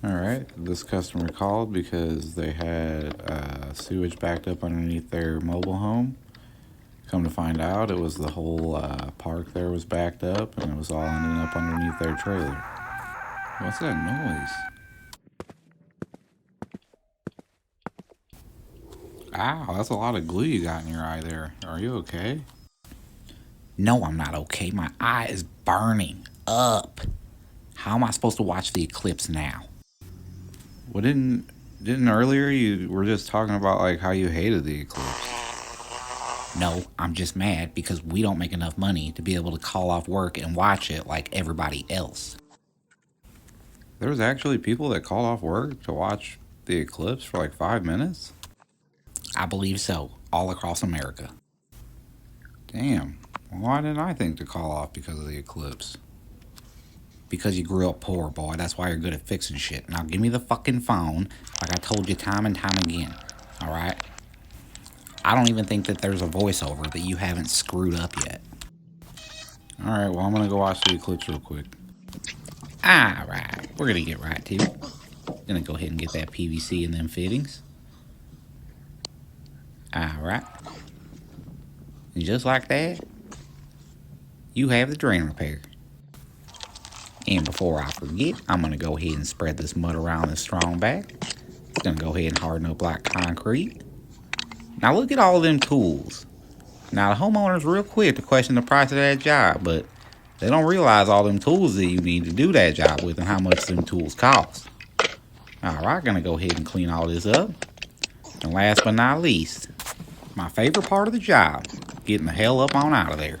Alright, this customer called because they had sewage backed up underneath their mobile home. Come to find out, it was the whole park there was backed up, and it was all ending up underneath their trailer. What's that noise? Ow, that's a lot of glue you got in your eye there. Are you okay? No, I'm not okay. My eye is burning up. How am I supposed to watch the eclipse now? Well, didn't earlier you were just talking about like how you hated the eclipse? No, I'm just mad because we don't make enough money to be able to call off work and watch it like everybody else. There was actually people that called off work to watch the eclipse for like 5 minutes? I believe so, all across America. Damn. Well, why didn't I think to call off because of the eclipse? Because you grew up poor, boy. That's why you're good at fixing shit. Now give me the fucking phone, like I told you time and time again. Alright? I don't even think that there's a voiceover that you haven't screwed up yet. Alright, well, I'm gonna go watch the eclipse real quick. Alright, we're gonna get right to it. Gonna go ahead and get that PVC in them fittings. Alright. And just like that, you have the drain repair. And before I forget, I'm gonna go ahead and spread this mud around this strong bag. It's gonna go ahead and harden up like concrete. Now look at all of them tools. Now the homeowner's real quick to question the price of that job, but they don't realize all them tools that you need to do that job with and how much them tools cost. Alright, gonna go ahead and clean all this up. And last but not least, my favorite part of the job, getting the hell up on out of there.